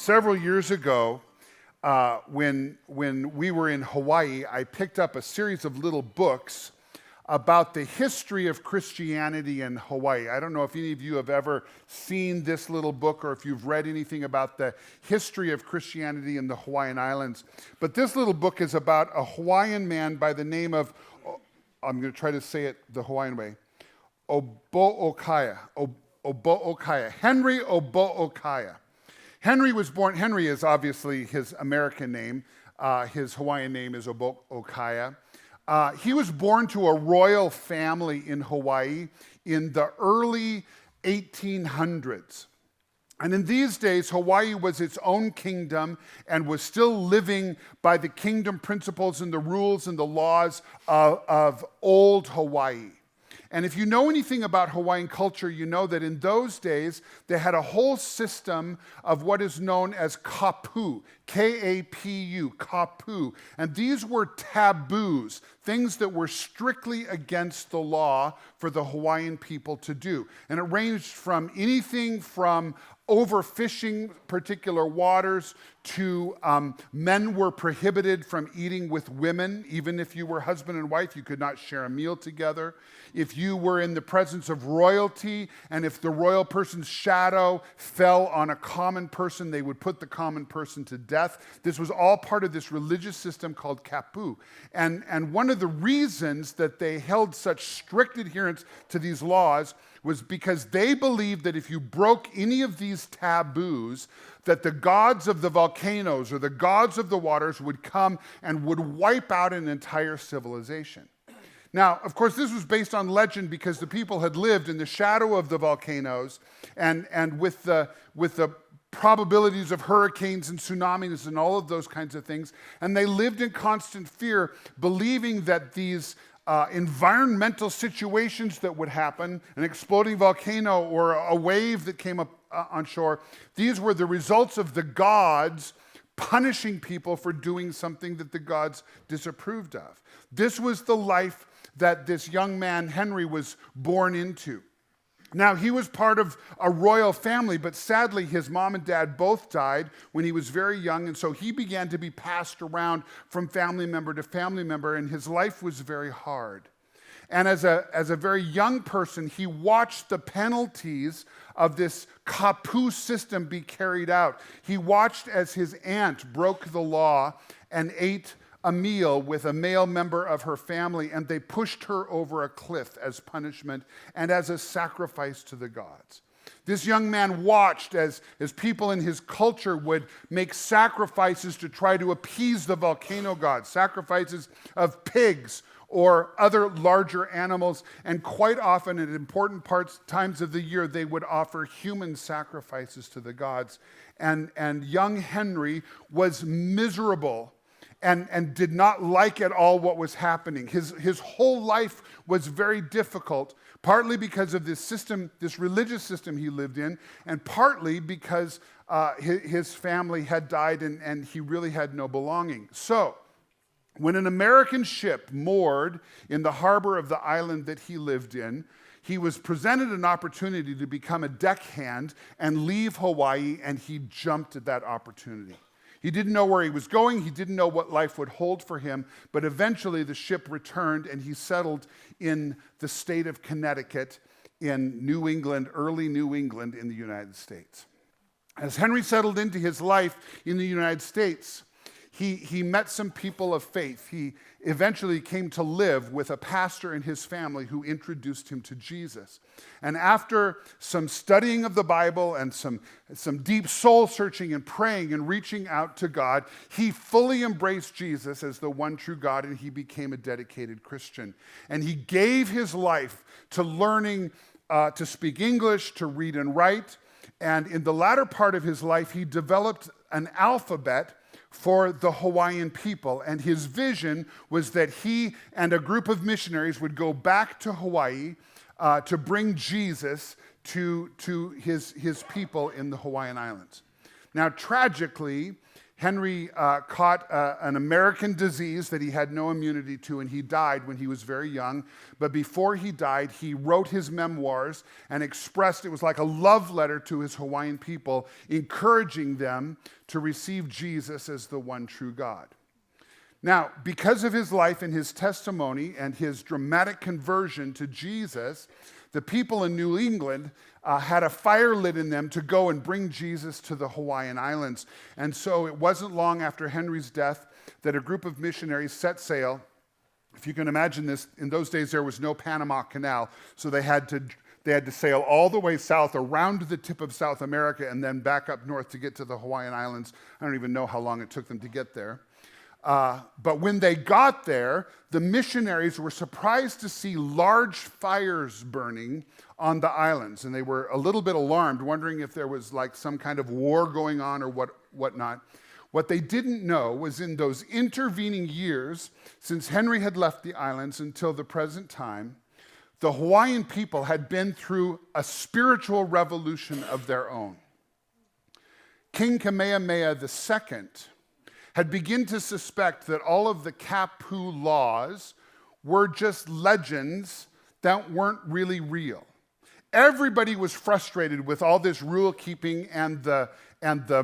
Several years ago, when we were in Hawaii, I picked up a series of little books about the history of Christianity in Hawaii. I don't know if any of you have ever seen this little book or if you've read anything about the history of Christianity in the Hawaiian Islands. But this little book is about a Hawaiian man by the name of, I'm going to try to say it the Hawaiian way, Obo'okaya. Obo'okaya. Henry Obo'okaya. Henry was born, Henry is obviously his American name. His Hawaiian name is Obo'okaya. He was born to a royal family in Hawaii in the early 1800s. And in these days, Hawaii was its own kingdom and was still living by the kingdom principles and the rules and the laws of old Hawaii. And if you know anything about Hawaiian culture, you know that in those days, they had a whole system of what is known as kapu, K-A-P-U, kapu. And these were taboos, things that were strictly against the law for the Hawaiian people to do. And it ranged from anything from overfishing particular waters to men were prohibited from eating with women. Even if you were husband and wife, you could not share a meal together. If you were in the presence of royalty, and if the royal person's shadow fell on a common person, they would put the common person to death. This was all part of this religious system called kapu. And one of the reasons that they held such strict adherence to these laws was because they believed that if you broke any of these taboos, that the gods of the volcanoes or the gods of the waters would come and would wipe out an entire civilization. Now, of course, this was based on legend because the people had lived in the shadow of the volcanoes and with the probabilities of hurricanes and tsunamis and all of those kinds of things. And they lived in constant fear, believing that these environmental situations that would happen, an exploding volcano or a wave that came up on shore, these were the results of the gods punishing people for doing something that the gods disapproved of. This was the life that this young man, Henry, was born into. Now, he was part of a royal family, but sadly, his mom and dad both died when he was very young, and so he began to be passed around from family member to family member, and his life was very hard. And as a very young person, he watched the penalties of this kapu system be carried out. He watched as his aunt broke the law and ate a meal with a male member of her family, and they pushed her over a cliff as punishment and as a sacrifice to the gods. This young man watched as people in his culture would make sacrifices to try to appease the volcano gods, sacrifices of pigs or other larger animals, and quite often at important times of the year, they would offer human sacrifices to the gods. And young Henry was miserable and did not like at all what was happening. His whole life was very difficult, partly because of this system, this religious system he lived in, and partly because his family had died and he really had no belonging. So, when an American ship moored in the harbor of the island that he lived in, he was presented an opportunity to become a deckhand and leave Hawaii, and he jumped at that opportunity. He didn't know where he was going. He didn't know what life would hold for him. But eventually the ship returned and he settled in the state of Connecticut in New England, early New England in the United States. As Henry settled into his life in the United States, he met some people of faith. He eventually came to live with a pastor and his family who introduced him to Jesus. And after some studying of the Bible and some deep soul searching and praying and reaching out to God, he fully embraced Jesus as the one true God, and he became a dedicated Christian. And he gave his life to learning to speak English, to read and write. And in the latter part of his life, he developed an alphabet for the Hawaiian people. And his vision was that he and a group of missionaries would go back to Hawaii to bring Jesus to his people in the Hawaiian Islands. Now, tragically, Henry caught an American disease that he had no immunity to, and he died when he was very young. But before he died, he wrote his memoirs and expressed, it was like a love letter to his Hawaiian people, encouraging them to receive Jesus as the one true God. Now, because of his life and his testimony and his dramatic conversion to Jesus, the people in New England had a fire lit in them to go and bring Jesus to the Hawaiian Islands. And so it wasn't long after Henry's death that a group of missionaries set sail. If you can imagine this, in those days there was no Panama Canal, so they had to sail all the way south around the tip of South America and then back up north to get to the Hawaiian Islands. I don't even know how long it took them to get there. But when they got there, the missionaries were surprised to see large fires burning on the islands. And they were a little bit alarmed, wondering if there was like some kind of war going on or whatnot. What they didn't know was in those intervening years, since Henry had left the islands until the present time, the Hawaiian people had been through a spiritual revolution of their own. King Kamehameha II had begun to suspect that all of the Kapu laws were just legends that weren't really real. Everybody was frustrated with all this rule keeping and the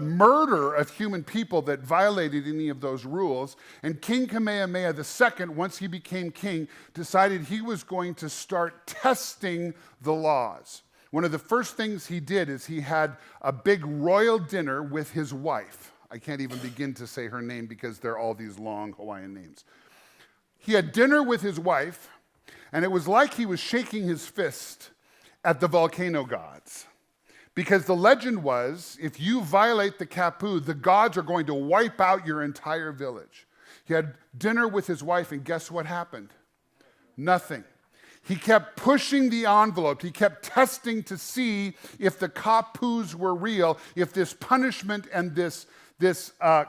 murder of human people that violated any of those rules. And King Kamehameha II, once he became king, decided he was going to start testing the laws. One of the first things he did is he had a big royal dinner with his wife. I can't even begin to say her name because they're all these long Hawaiian names. He had dinner with his wife, and it was like he was shaking his fist at the volcano gods. Because the legend was, if you violate the Kapu, the gods are going to wipe out your entire village. He had dinner with his wife, and guess what happened? Nothing. He kept pushing the envelope. He kept testing to see if the Kapus were real, if this punishment and this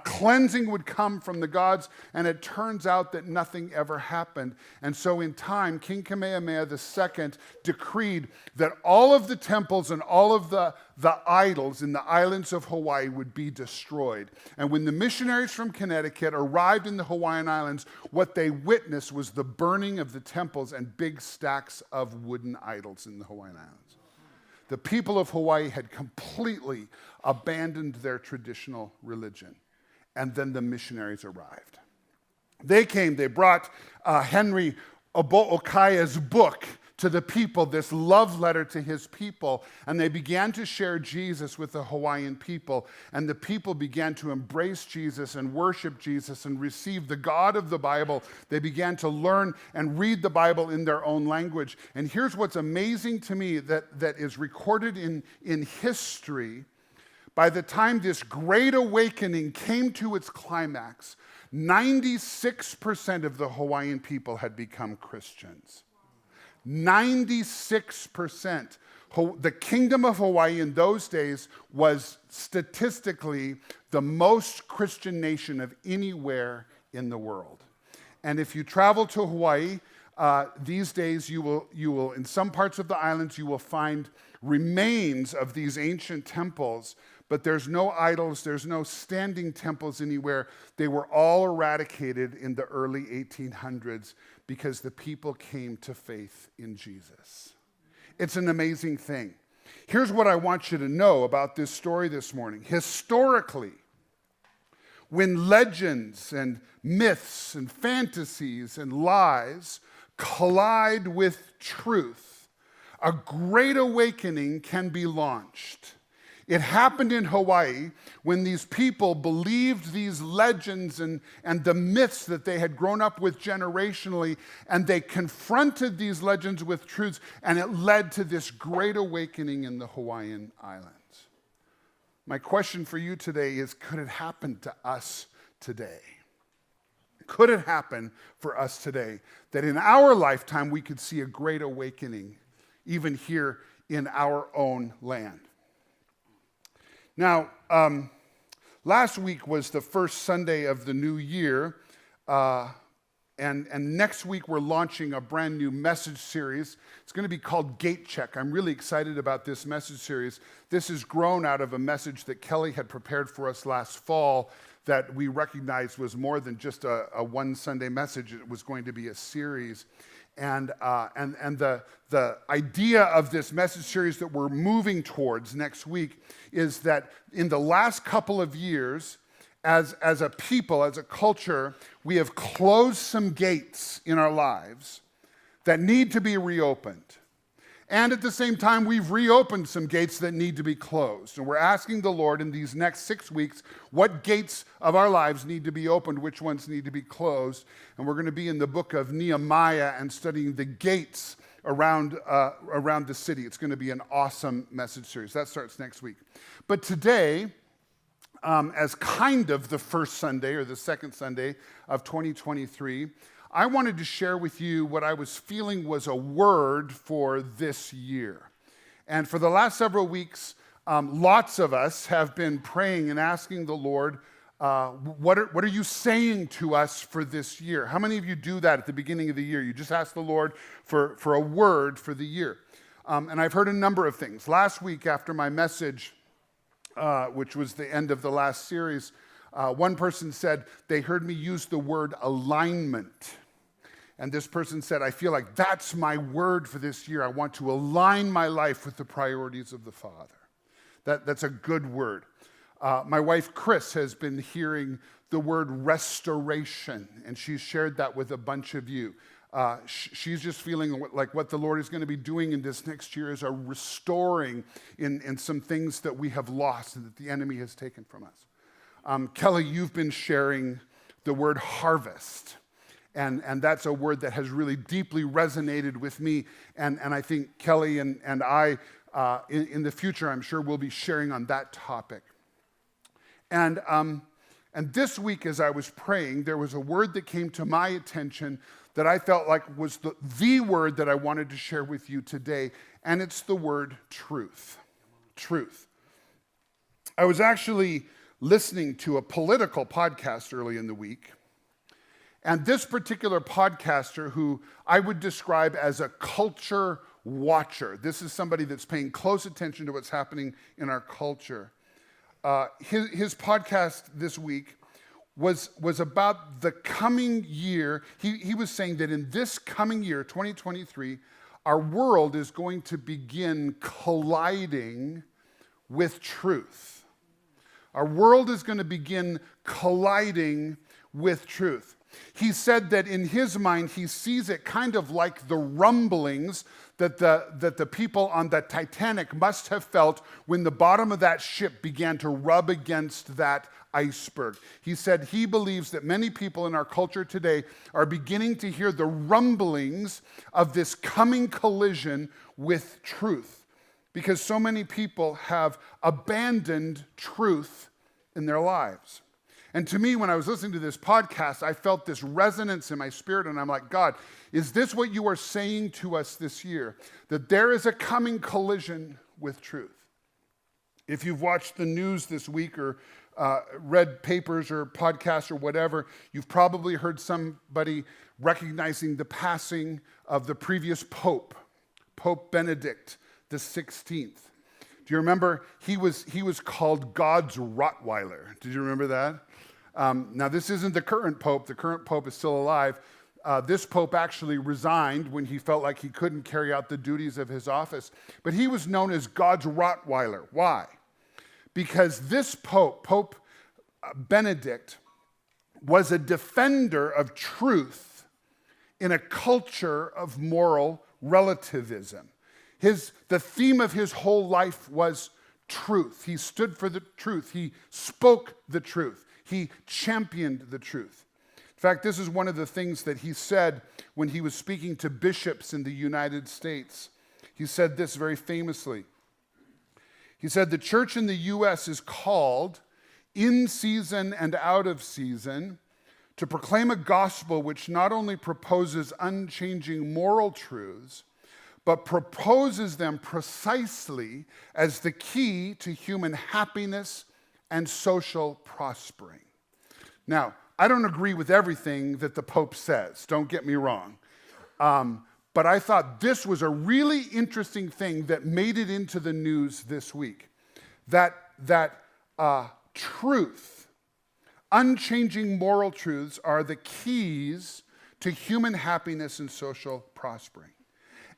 cleansing would come from the gods, and it turns out that nothing ever happened. And so in time, King Kamehameha II decreed that all of the temples and all of the idols in the islands of Hawaii would be destroyed. And when the missionaries from Connecticut arrived in the Hawaiian Islands, what they witnessed was the burning of the temples and big stacks of wooden idols in the Hawaiian Islands. The people of Hawaii had completely abandoned their traditional religion. And then the missionaries arrived. They brought Henry Obo'okaya's book to the people, this love letter to his people, and they began to share Jesus with the Hawaiian people, and the people began to embrace Jesus and worship Jesus and receive the God of the Bible. They began to learn and read the Bible in their own language. And here's what's amazing to me that is recorded in history. By the time this great awakening came to its climax, 96% of the Hawaiian people had become Christians. 96%. The Kingdom of Hawaii in those days was statistically the most Christian nation of anywhere in the world. And if you travel to Hawaii, these days you will, in some parts of the islands, you will find remains of these ancient temples, but there's no idols, there's no standing temples anywhere. They were all eradicated in the early 1800s because the people came to faith in Jesus. It's an amazing thing. Here's what I want you to know about this story this morning. Historically, when legends and myths and fantasies and lies collide with truth, a great awakening can be launched. It happened in Hawaii when these people believed these legends and the myths that they had grown up with generationally, and they confronted these legends with truths, and it led to this great awakening in the Hawaiian Islands. My question for you today is, could it happen to us today? Could it happen for us today that in our lifetime we could see a great awakening even here in our own land? Now, last week was the first Sunday of the new year, and next week we're launching a brand new message series. It's going to be called Gate Check. I'm really excited about this message series. This has grown out of a message that Kelly had prepared for us last fall that we recognized was more than just a one Sunday message. It was going to be a series. And the idea of this message series that we're moving towards next week is that in the last couple of years, as a people, as a culture, we have closed some gates in our lives that need to be reopened. And at the same time, we've reopened some gates that need to be closed. And we're asking the Lord in these next 6 weeks, what gates of our lives need to be opened, which ones need to be closed. And we're going to be in the book of Nehemiah and studying the gates around the city. It's going to be an awesome message series. That starts next week. But today, as kind of the first Sunday or the second Sunday of 2023, I wanted to share with you what I was feeling was a word for this year. And for the last several weeks, lots of us have been praying and asking the Lord, what are you saying to us for this year? How many of you do that at the beginning of the year? You just ask the Lord for a word for the year. And I've heard a number of things. Last week after my message, which was the end of the last series, one person said they heard me use the word alignment. And this person said, I feel like that's my word for this year. I want to align my life with the priorities of the Father. That's a good word. My wife, Chris, has been hearing the word restoration, and she's shared that with a bunch of you. She's just feeling like what the Lord is going to be doing in this next year is a restoring in some things that we have lost and that the enemy has taken from us. Kelly, you've been sharing the word harvest. And that's a word that has really deeply resonated with me. And I think Kelly and I, in the future, I'm sure we'll be sharing on that topic. And this week, as I was praying, there was a word that came to my attention that I felt like was the word that I wanted to share with you today. And it's the word truth. Truth. I was actually listening to a political podcast early in the week. And this particular podcaster, who I would describe as a culture watcher, this is somebody that's paying close attention to what's happening in our culture. His podcast this week was about the coming year. He was saying that in this coming year, 2023, our world is going to begin colliding with truth. Our world is going to begin colliding with truth. He said that in his mind, he sees it kind of like the rumblings that the people on the Titanic must have felt when the bottom of that ship began to rub against that iceberg. He said he believes that many people in our culture today are beginning to hear the rumblings of this coming collision with truth, because so many people have abandoned truth in their lives. And to me, when I was listening to this podcast, I felt this resonance in my spirit, and I'm like, God, is this what you are saying to us this year? That there is a coming collision with truth. If you've watched the news this week or read papers or podcasts or whatever, you've probably heard somebody recognizing the passing of the previous Pope, Pope Benedict the 16th. Do you remember? He was called God's Rottweiler. Did you remember that? Now, this isn't the current pope. The current pope is still alive. This pope actually resigned when he felt like he couldn't carry out the duties of his office. But he was known as God's Rottweiler. Why? Because this pope, Pope Benedict, was a defender of truth in a culture of moral relativism. The theme of his whole life was truth. He stood for the truth. He spoke the truth. He championed the truth. In fact, this is one of the things that he said when he was speaking to bishops in the United States. He said this very famously. He said, the church in the U.S. is called, in season and out of season, to proclaim a gospel which not only proposes unchanging moral truths, but proposes them precisely as the key to human happiness and social prospering. Now, I don't agree with everything that the Pope says, don't get me wrong. But I thought this was a really interesting thing that made it into the news this week. That truth, unchanging moral truths are the keys to human happiness and social prospering.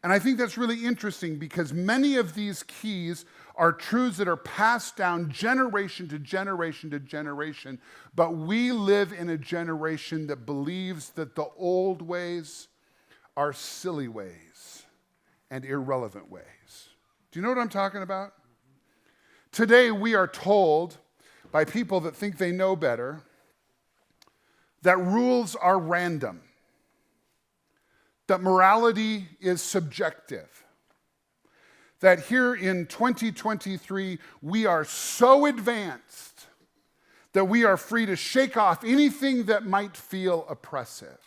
And I think that's really interesting because many of these keys are truths that are passed down generation to generation to generation, but we live in a generation that believes that the old ways are silly ways and irrelevant ways. Do you know what I'm talking about? Today we are told by people that think they know better that rules are random, that morality is subjective, that here in 2023, we are so advanced that we are free to shake off anything that might feel oppressive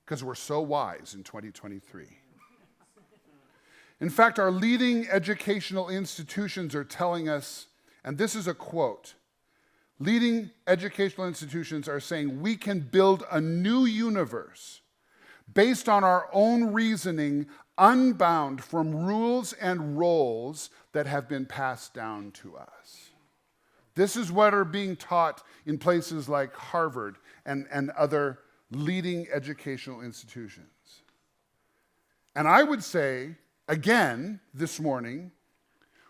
because we're so wise in 2023. In fact, our leading educational institutions are telling us, and this is a quote, leading educational institutions are saying we can build a new universe based on our own reasoning, unbound from rules and roles that have been passed down to us. This is what are being taught in places like Harvard and other leading educational institutions. And I would say, again, this morning,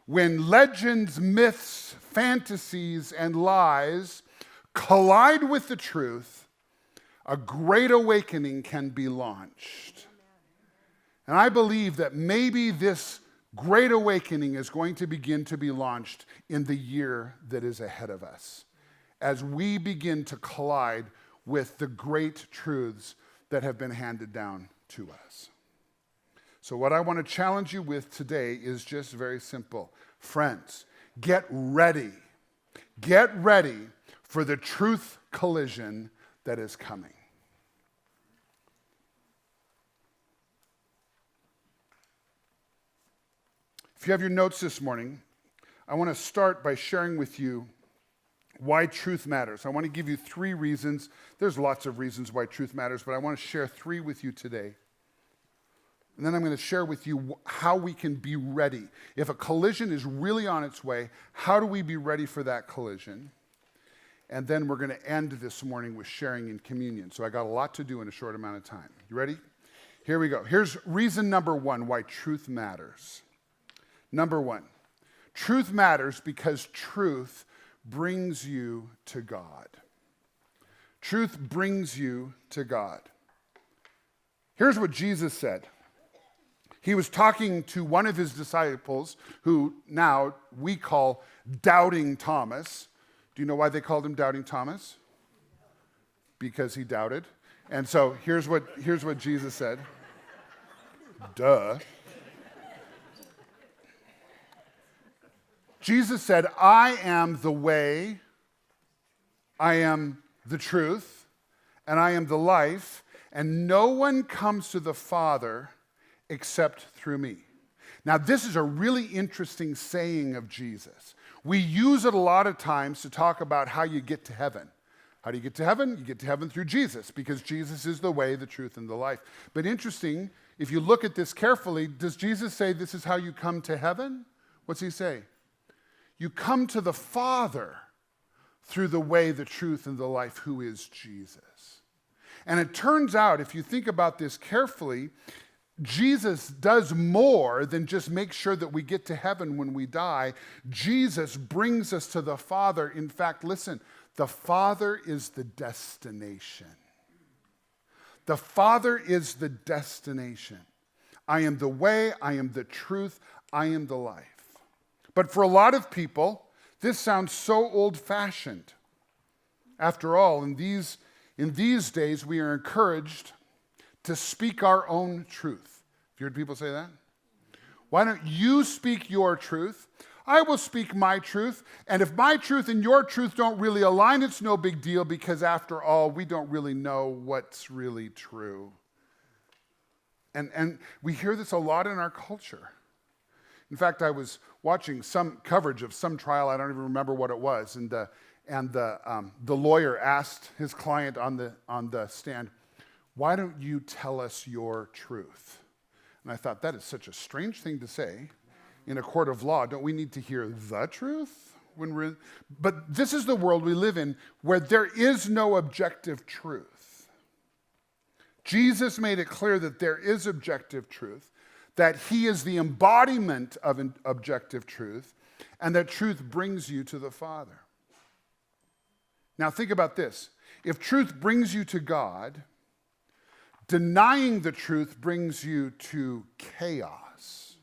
when legends, myths, fantasies, and lies collide with the truth, a great awakening can be launched. And I believe that maybe this great awakening is going to begin to be launched in the year that is ahead of us as we begin to collide with the great truths that have been handed down to us. So what I want to challenge you with today is just very simple. Friends, get ready. Get ready for the truth collision that is coming. If you have your notes this morning, I want to start by sharing with you why truth matters. I want to give you 3 reasons. There's lots of reasons why truth matters, but I want to share 3 with you today. And then I'm going to share with you how we can be ready. If a collision is really on its way, how do we be ready for that collision? And then we're going to end this morning with sharing in communion. So I got a lot to do in a short amount of time. You ready? Here we go. Here's reason number 1 why truth matters. Number 1, truth matters because truth brings you to God. Truth brings you to God. Here's what Jesus said. He was talking to one of his disciples who now we call Doubting Thomas. Do you know why they called him Doubting Thomas? Because he doubted. And so here's what Jesus said. Duh. Jesus said, I am the way, I am the truth, and I am the life, and no one comes to the Father except through me. Now, this is a really interesting saying of Jesus. We use it a lot of times to talk about how you get to heaven. How do you get to heaven? You get to heaven through Jesus, because Jesus is the way, the truth, and the life. But interesting, if you look at this carefully, does Jesus say this is how you come to heaven? What's he say? You come to the Father through the way, the truth, and the life, who is Jesus. And it turns out, if you think about this carefully, Jesus does more than just make sure that we get to heaven when we die. Jesus brings us to the Father. In fact, listen, the Father is the destination. The Father is the destination. I am the way, I am the truth, I am the life. But for a lot of people, this sounds so old-fashioned. After all, in these days, we are encouraged to speak our own truth. Have you heard people say that? Why don't you speak your truth? I will speak my truth. And if my truth and your truth don't really align, it's no big deal, because after all, we don't really know what's really true. And we hear this a lot in our culture. In fact, I was watching some coverage of some trial. I don't even remember what it was. And the lawyer asked his client on the stand, why don't you tell us your truth? And I thought, that is such a strange thing to say in a court of law. Don't we need to hear the truth? But this is the world we live in where there is no objective truth. Jesus made it clear that there is objective truth, that he is the embodiment of an objective truth, and that truth brings you to the Father. Now think about this. If truth brings you to God, denying the truth brings you to chaos.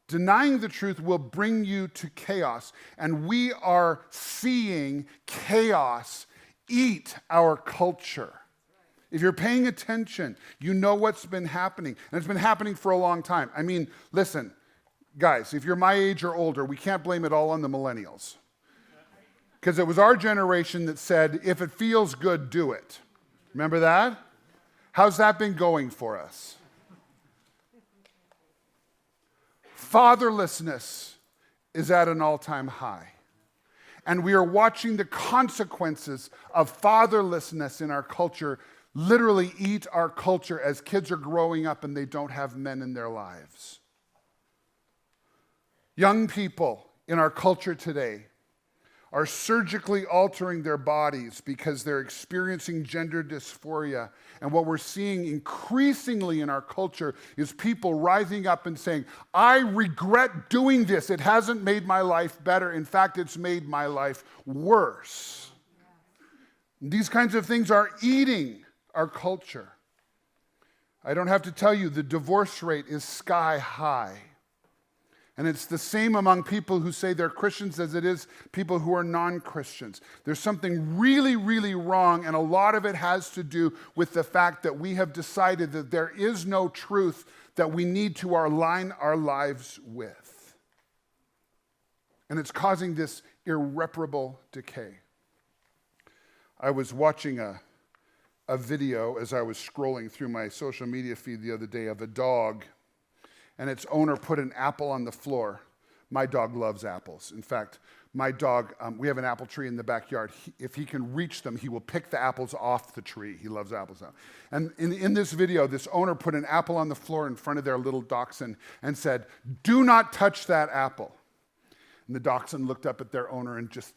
Denying the truth will bring you to chaos. And we are seeing chaos eat our culture. If you're paying attention, you know what's been happening. And it's been happening for a long time. I mean, listen, guys, if you're my age or older, we can't blame it all on the millennials. Because it was our generation that said, if it feels good, do it. Remember that? How's that been going for us? Fatherlessness is at an all-time high. And we are watching the consequences of fatherlessness in our culture literally eat our culture as kids are growing up and they don't have men in their lives. Young people in our culture today are surgically altering their bodies because they're experiencing gender dysphoria. And what we're seeing increasingly in our culture is people rising up and saying, I regret doing this. It hasn't made my life better. In fact, it's made my life worse. These kinds of things are eating our culture. I don't have to tell you, the divorce rate is sky high. And it's the same among people who say they're Christians as it is people who are non-Christians. There's something really, really wrong, and a lot of it has to do with the fact that we have decided that there is no truth that we need to align our lives with. And it's causing this irreparable decay. I was watching a video as I was scrolling through my social media feed the other day of a dog, and its owner put an apple on the floor. My dog loves apples. In fact, my dog, we have an apple tree in the backyard. If he can reach them, he will pick the apples off the tree. He loves apples. And in this video, this owner put an apple on the floor in front of their little dachshund and said, do not touch that apple. And the dachshund looked up at their owner and just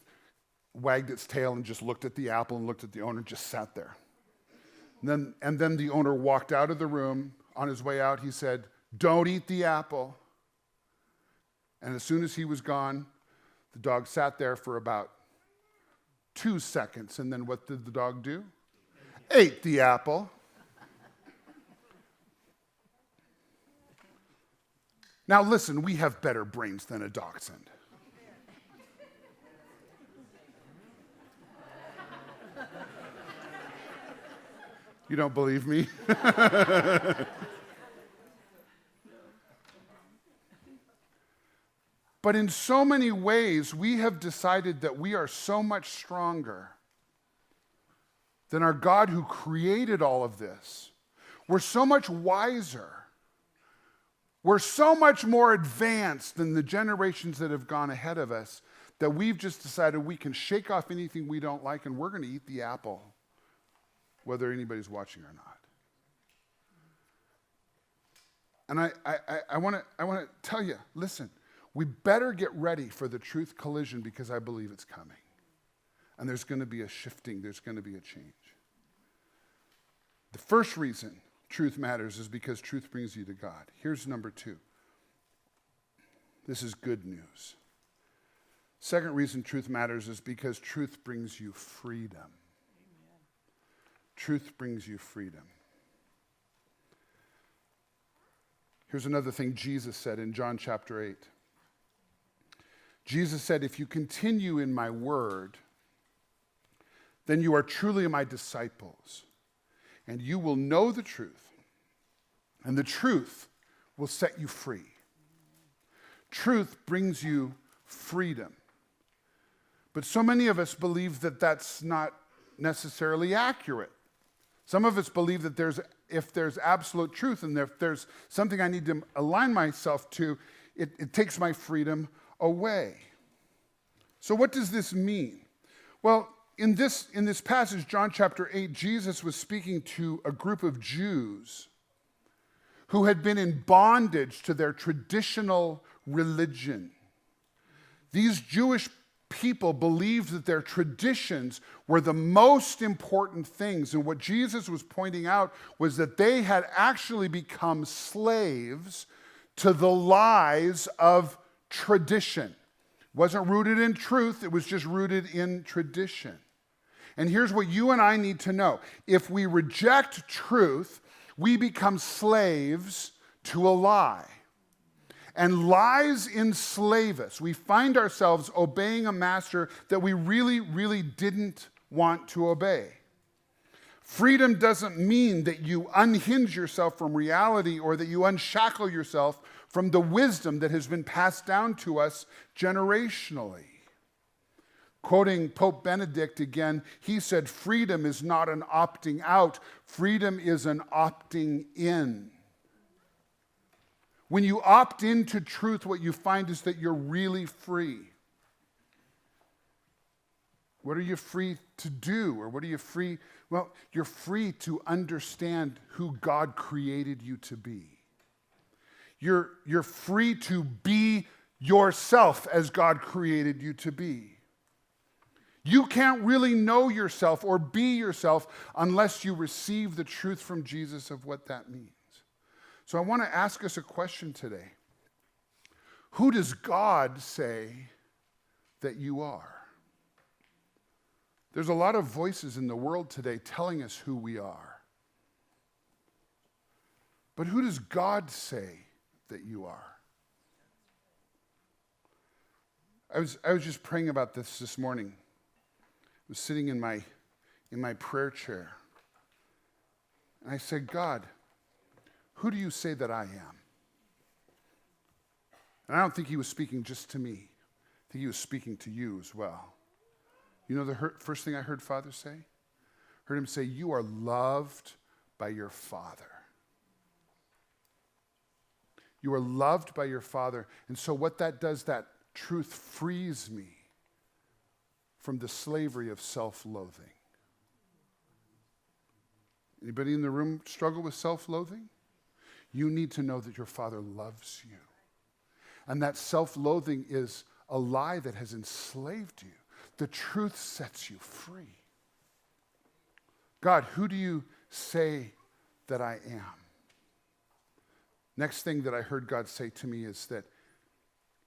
wagged its tail and just looked at the apple and looked at the owner and just sat there. And then the owner walked out of the room. On his way out, he said, don't eat the apple. And as soon as he was gone, the dog sat there for about 2 seconds. And then what did the dog do? Ate the apple. Now listen, we have better brains than a dachshund. You don't believe me? But in so many ways, we have decided that we are so much stronger than our God who created all of this. We're so much wiser. We're so much more advanced than the generations that have gone ahead of us that we've just decided we can shake off anything we don't like and we're going to eat the apple, whether anybody's watching or not. And I want to tell you, listen, we better get ready for the truth collision because I believe it's coming. And there's going to be a shifting, there's going to be a change. The first reason truth matters is because truth brings you to God. Here's number 2. This is good news. Second reason truth matters is because truth brings you freedom. Amen. Truth brings you freedom. Here's another thing Jesus said in John chapter 8. Jesus said, if you continue in my word, then you are truly my disciples, and you will know the truth, and the truth will set you free. Truth brings you freedom. But so many of us believe that that's not necessarily accurate. Some of us believe that if there's absolute truth and if there's something I need to align myself to, it takes my freedom away. So what does this mean? Well, in this passage, John chapter 8, Jesus was speaking to a group of Jews who had been in bondage to their traditional religion. These Jewish people believed that their traditions were the most important things. And what Jesus was pointing out was that they had actually become slaves to the lies of tradition. It wasn't rooted in truth, it was just rooted in tradition. And here's what you and I need to know. If we reject truth, we become slaves to a lie. And lies enslave us. We find ourselves obeying a master that we really, really didn't want to obey. Freedom doesn't mean that you unhinge yourself from reality or that you unshackle yourself from the wisdom that has been passed down to us generationally. Quoting Pope Benedict again, he said, freedom is not an opting out, freedom is an opting in. When you opt into truth, what you find is that you're really free. What are you free to do? Or what are you free? Well, you're free to understand who God created you to be. You're free to be yourself as God created you to be. You can't really know yourself or be yourself unless you receive the truth from Jesus of what that means. So I want to ask us a question today. Who does God say that you are? There's a lot of voices in the world today telling us who we are. But who does God say that you are? I was just praying about this morning. I was sitting in my prayer chair. And I said, God, who do you say that I am? And I don't think he was speaking just to me. I think he was speaking to you as well. You know the first thing I heard Father say? I heard him say, you are loved by your Father. You are loved by your Father. And so what that does, that truth frees me from the slavery of self-loathing. Anybody in the room struggle with self-loathing? You need to know that your Father loves you. And that self-loathing is a lie that has enslaved you. The truth sets you free. God, who do you say that I am? Next thing that I heard God say to me is that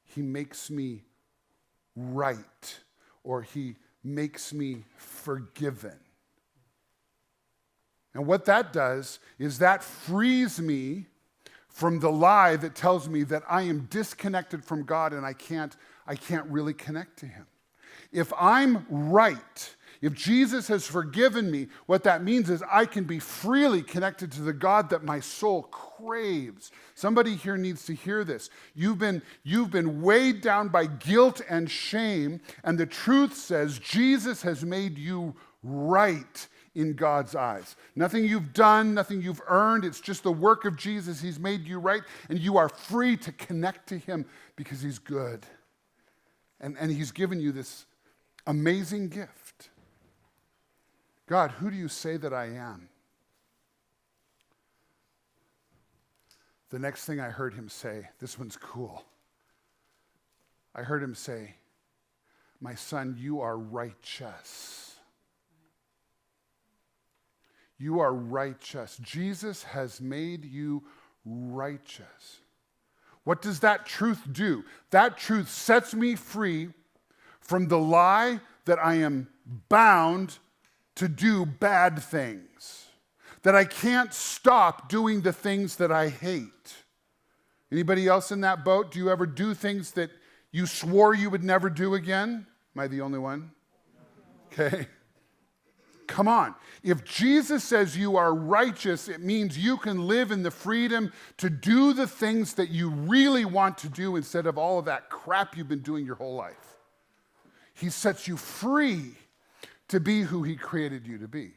he makes me right, or he makes me forgiven. And what that does is that frees me from the lie that tells me that I am disconnected from God and I can't really connect to him. If I'm right, if Jesus has forgiven me, what that means is I can be freely connected to the God that my soul craves. Somebody here needs to hear this. You've been weighed down by guilt and shame, and the truth says Jesus has made you right in God's eyes. Nothing you've done, nothing you've earned. It's just the work of Jesus. He's made you right, and you are free to connect to him because he's good. And he's given you this amazing gift. God, who do you say that I am? The next thing I heard him say, this one's cool. I heard him say, my son, you are righteous. You are righteous. Jesus has made you righteous. What does that truth do? That truth sets me free from the lie that I am bound to do bad things, that I can't stop doing the things that I hate. Anybody else in that boat? Do you ever do things that you swore you would never do again? Am I the only one? Okay. Come on. If Jesus says you are righteous, it means you can live in the freedom to do the things that you really want to do instead of all of that crap you've been doing your whole life. He sets you free to be who he created you to be.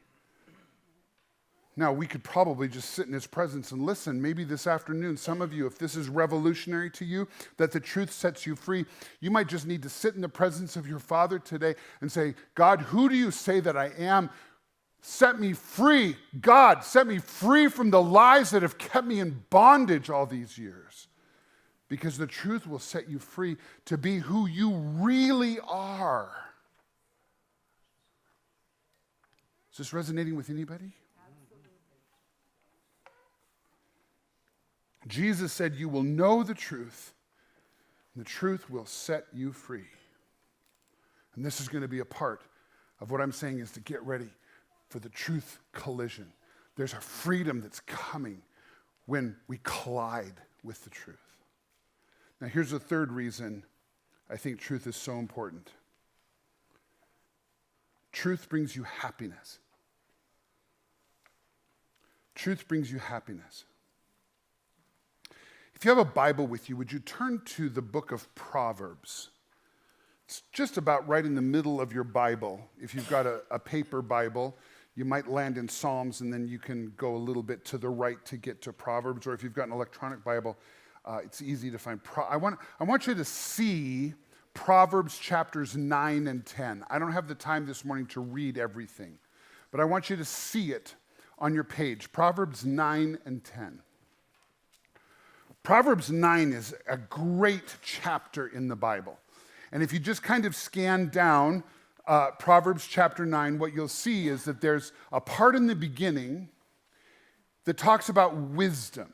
Now, we could probably just sit in his presence and listen. Maybe this afternoon, some of you, if this is revolutionary to you, that the truth sets you free, you might just need to sit in the presence of your Father today and say, God, who do you say that I am? Set me free. God, set me free from the lies that have kept me in bondage all these years. because the truth will set you free to be who you really are. Is this resonating with anybody? Absolutely. Jesus said, you will know the truth, and the truth will set you free. And this is going to be a part of what I'm saying is to get ready for the truth collision. There's a freedom that's coming when we collide with the truth. Now, here's the third reason I think truth is so important. Truth brings you happiness. Truth brings you happiness. If you have a Bible with you, would you turn to the book of Proverbs? It's just about right in the middle of your Bible. If you've got a paper Bible, you might land in Psalms, and then you can go a little bit to the right to get to Proverbs. Or if you've got an electronic Bible, it's easy to find. I want you to see Proverbs chapters 9 and 10. I don't have the time this morning to read everything, but I want you to see it on your page. Proverbs 9 and 10. Proverbs 9 is a great chapter in the Bible. And if you just kind of scan down Proverbs chapter 9, what you'll see is that there's a part in the beginning that talks about wisdom.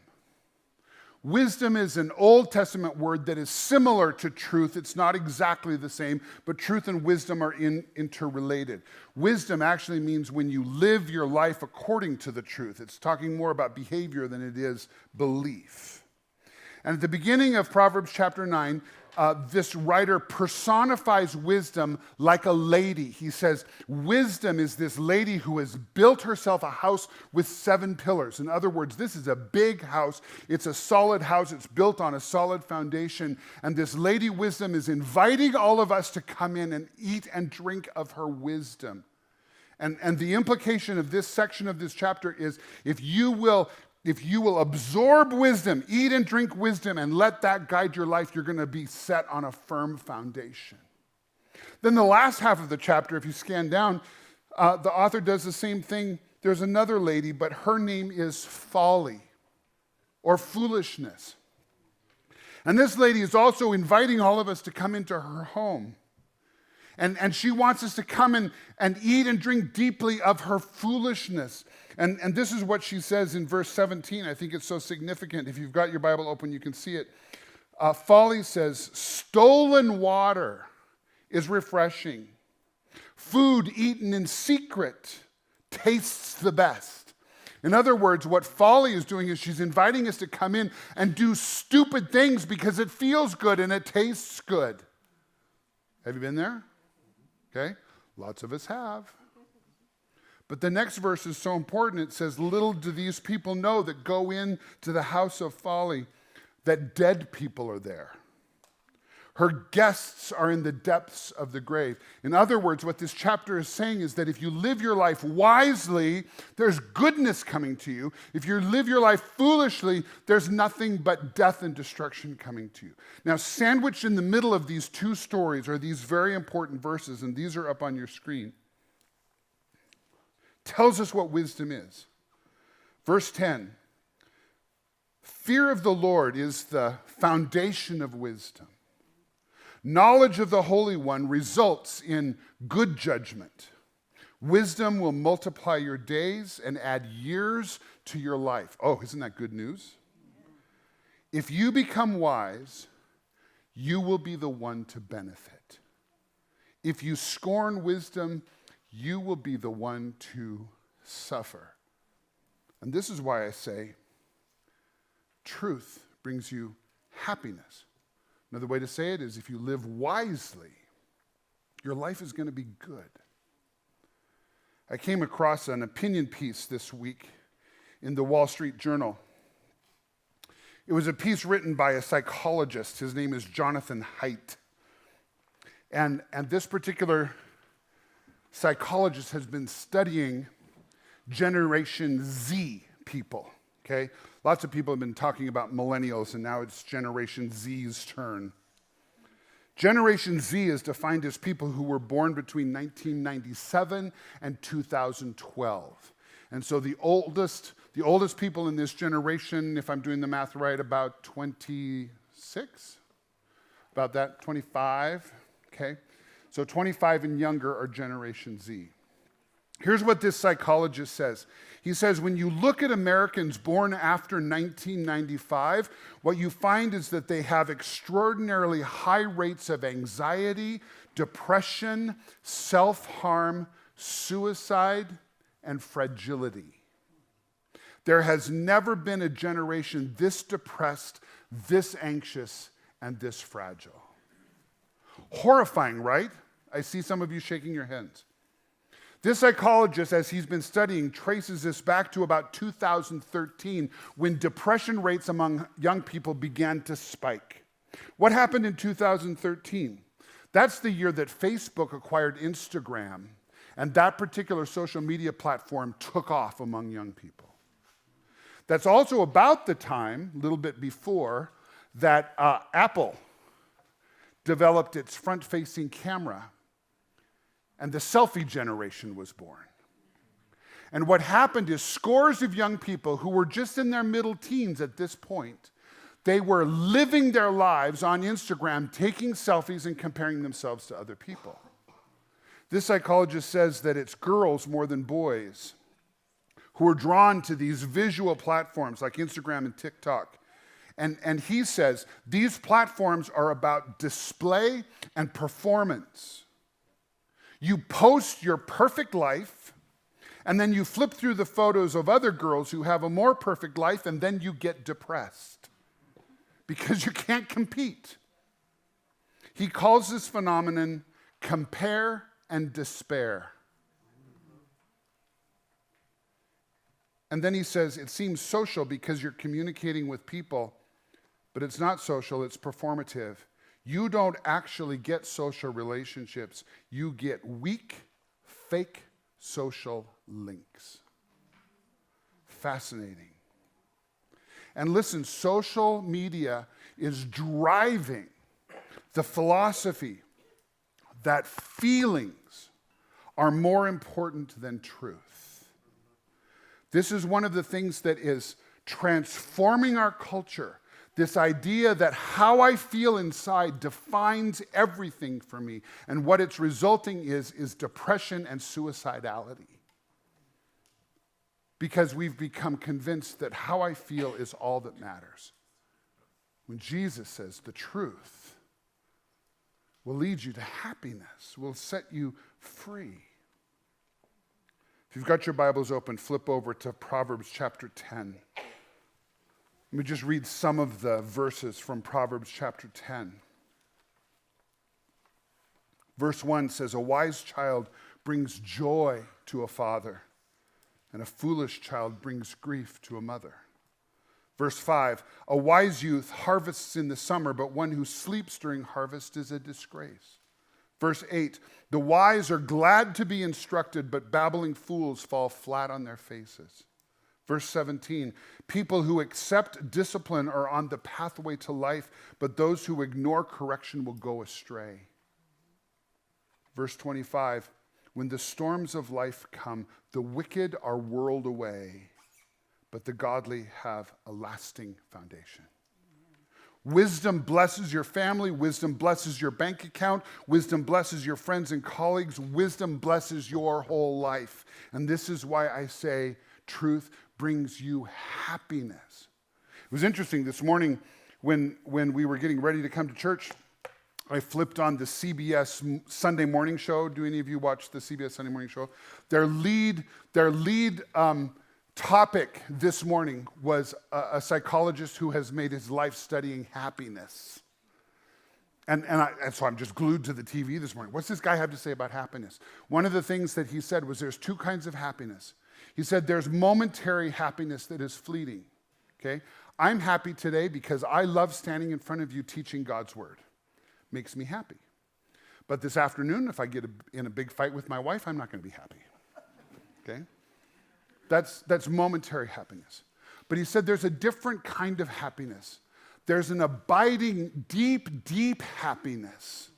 Wisdom is an Old Testament word that is similar to truth. It's not exactly the same, but truth and wisdom are interrelated. Wisdom actually means when you live your life according to the truth. It's talking more about behavior than it is belief. And at the beginning of Proverbs chapter 9, this writer personifies wisdom like a lady. He says, wisdom is this lady who has built herself a house with 7 pillars. In other words, this is a big house. It's a solid house. It's built on a solid foundation. And this lady wisdom is inviting all of us to come in and eat and drink of her wisdom. And the implication of this section of this chapter is if you will absorb wisdom, eat and drink wisdom, and let that guide your life, you're going to be set on a firm foundation. Then the last half of the chapter, if you scan down, the author does the same thing. There's another lady, but her name is Folly or Foolishness. And this lady is also inviting all of us to come into her home. And she wants us to come and eat and drink deeply of her foolishness. And this is what she says in verse 17. I think it's so significant. If you've got your Bible open, you can see it. Folly says, stolen water is refreshing. Food eaten in secret tastes the best. In other words, what Folly is doing is she's inviting us to come in and do stupid things because it feels good and it tastes good. Have you been there? Okay, lots of us have. But the next verse is so important. It says, little do these people know that go in to the house of folly, that dead people are there. Her guests are in the depths of the grave. In other words, what this chapter is saying is that if you live your life wisely, there's goodness coming to you. If you live your life foolishly, there's nothing but death and destruction coming to you. Now, sandwiched in the middle of these two stories are these very important verses, and these are up on your screen. Tells us what wisdom is. Verse 10, fear of the Lord is the foundation of wisdom. Knowledge of the Holy One results in good judgment. Wisdom will multiply your days and add years to your life. Oh, isn't that good news? If you become wise, you will be the one to benefit. If you scorn wisdom, you will be the one to suffer. And this is why I say truth brings you happiness. Another way to say it is if you live wisely, your life is going to be good. I came across an opinion piece this week in the Wall Street Journal. It was a piece written by a psychologist. His name is Jonathan Haidt. And this particular psychologist has been studying Generation Z people, okay? Lots of people have been talking about millennials, and now it's Generation Z's turn. Generation Z is defined as people who were born between 1997 and 2012. And so the oldest people in this generation, if I'm doing the math right, about 27 26, about that, 25, okay? So 25 and younger are Generation Z. Here's what this psychologist says. He says, when you look at Americans born after 1995, what you find is that they have extraordinarily high rates of anxiety, depression, self-harm, suicide, and fragility. There has never been a generation this depressed, this anxious, and this fragile. Horrifying, right? I see some of you shaking your heads. This psychologist, as he's been studying, traces this back to about 2013 when depression rates among young people began to spike. What happened in 2013? That's the year that Facebook acquired Instagram, and that particular social media platform took off among young people. That's also about the time, a little bit before, that Apple developed its front-facing camera, and the selfie generation was born. And what happened is scores of young people who were just in their middle teens at this point, they were living their lives on Instagram, taking selfies and comparing themselves to other people. This psychologist says that it's girls more than boys who are drawn to these visual platforms like Instagram and TikTok. And he says these platforms are about display and performance. You post your perfect life, and then you flip through the photos of other girls who have a more perfect life, and then you get depressed because you can't compete. He calls this phenomenon compare and despair. And then he says it seems social because you're communicating with people, but it's not social, it's performative. You don't actually get social relationships. You get weak, fake social links. Fascinating. And listen, social media is driving the philosophy that feelings are more important than truth. This is one of the things that is transforming our culture. This idea that how I feel inside defines everything for me, and what it's resulting is depression and suicidality. Because we've become convinced that how I feel is all that matters. When Jesus says the truth will lead you to happiness, will set you free. If you've got your Bibles open, flip over to Proverbs chapter 10. Let me just read some of the verses from Proverbs chapter 10. Verse 1 says, "A wise child brings joy to a father, and a foolish child brings grief to a mother." Verse 5, "A wise youth harvests in the summer, but one who sleeps during harvest is a disgrace." Verse 8, "The wise are glad to be instructed, but babbling fools fall flat on their faces." Verse 17, "People who accept discipline are on the pathway to life, but those who ignore correction will go astray." Verse 25, "When the storms of life come, the wicked are whirled away, but the godly have a lasting foundation." Wisdom blesses your family. Wisdom blesses your bank account. Wisdom blesses your friends and colleagues. Wisdom blesses your whole life. And this is why I say truth brings you happiness. It was interesting this morning when we were getting ready to come to church, I flipped on the CBS Sunday morning show. Do any of you watch the CBS Sunday morning show? Their lead topic this morning was a psychologist who has made his life studying happiness. And so I'm just glued to the TV this morning. What's this guy have to say about happiness? One of the things that he said was there's two kinds of happiness. He said there's momentary happiness that is fleeting, okay? I'm happy today because I love standing in front of you teaching God's word. Makes me happy. But this afternoon, if I get in a big fight with my wife, I'm not going to be happy, okay? That's momentary happiness. But he said there's a different kind of happiness. There's an abiding, deep, deep happiness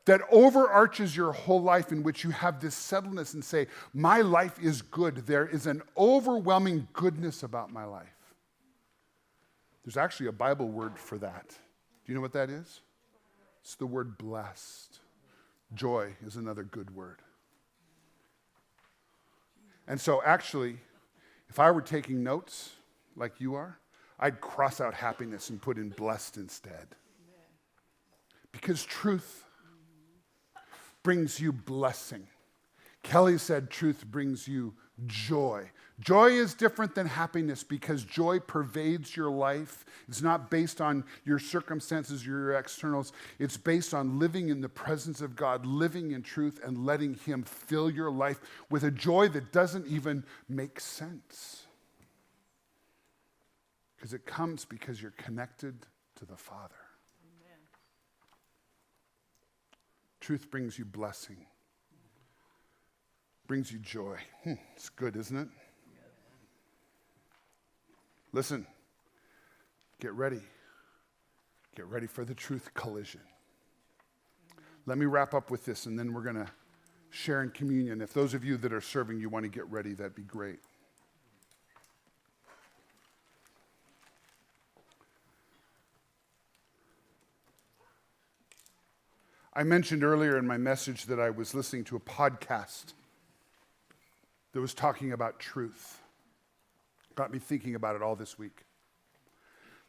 that overarches your whole life, in which you have this settledness and say, my life is good. There is an overwhelming goodness about my life. There's actually a Bible word for that. Do you know what that is? It's the word blessed. Joy is another good word. And so actually, if I were taking notes like you are, I'd cross out happiness and put in blessed instead. Because truth brings you blessing. Kelly said truth brings you joy. Joy is different than happiness because joy pervades your life. It's not based on your circumstances, your externals. It's based on living in the presence of God, living in truth, and letting Him fill your life with a joy that doesn't even make sense. Because it comes because you're connected to the Father. Amen. Truth brings you blessing. Brings you joy. It's good, isn't it? Listen, get ready. Get ready for the truth collision. Let me wrap up with this, and then we're going to share in communion. If those of you that are serving, you want to get ready, that'd be great. I mentioned earlier in my message that I was listening to a podcast that was talking about truth. Got me thinking about it all this week.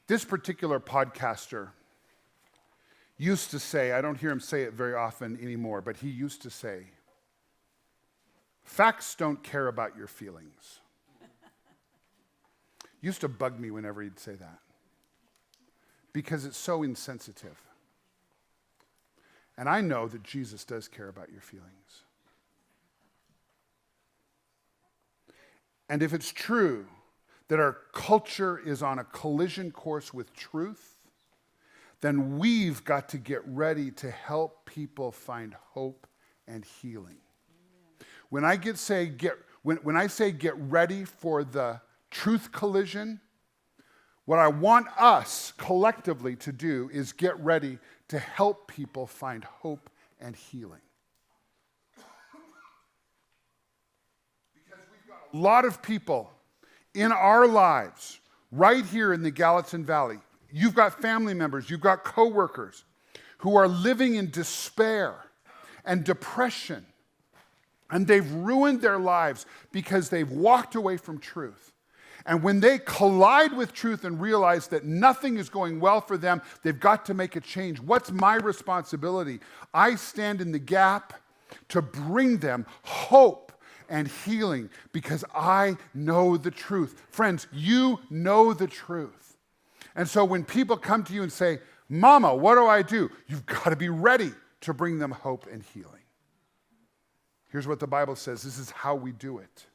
This particular podcaster used to say, I don't hear him say it very often anymore, but he used to say, facts don't care about your feelings. Used to bug me whenever he'd say that because it's so insensitive. And I know that Jesus does care about your feelings. And if it's true that our culture is on a collision course with truth, then we've got to get ready to help people find hope and healing. When I say get ready for the truth collision, what I want us collectively to do is get ready to help people find hope and healing. Because we've got a lot of people in our lives, right here in the Gallatin Valley. You've got family members, you've got coworkers who are living in despair and depression, and they've ruined their lives because they've walked away from truth. And when they collide with truth and realize that nothing is going well for them, they've got to make a change. What's my responsibility? I stand in the gap to bring them hope and healing because I know the truth. Friends, you know the truth. And so when people come to you and say, Mama, what do I do? You've got to be ready to bring them hope and healing. Here's what the Bible says. This is how we do it.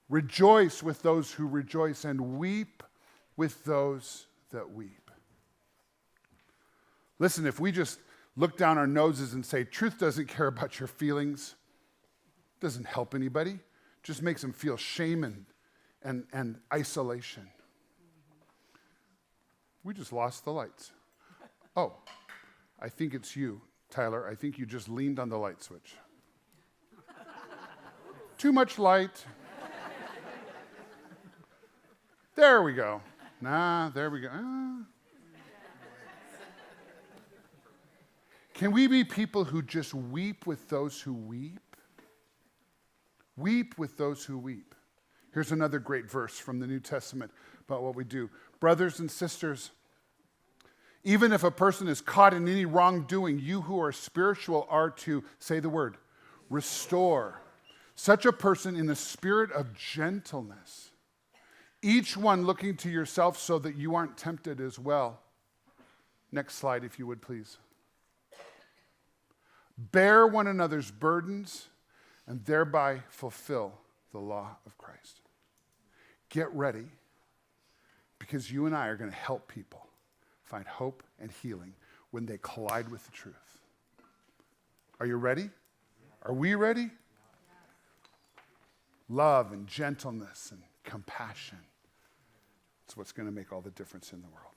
Rejoice with those who rejoice and weep with those that weep. Listen, if we just look down our noses and say, truth doesn't care about your feelings, doesn't help anybody, just makes them feel shame and isolation. We just lost the lights. Oh, I think it's you, Tyler. I think you just leaned on the light switch. Too much light. There we go. There we go. Can we be people who just weep with those who weep? Weep with those who weep. Here's another great verse from the New Testament about what we do. Brothers and sisters, even if a person is caught in any wrongdoing, you who are spiritual are to, say the word, restore such a person in the spirit of gentleness. Each one looking to yourself so that you aren't tempted as well. Next slide, if you would, please. Bear one another's burdens and thereby fulfill the law of Christ. Get ready, because you and I are going to help people find hope and healing when they collide with the truth. Are you ready? Are we ready? Love and gentleness and compassion. It's what's going to make all the difference in the world.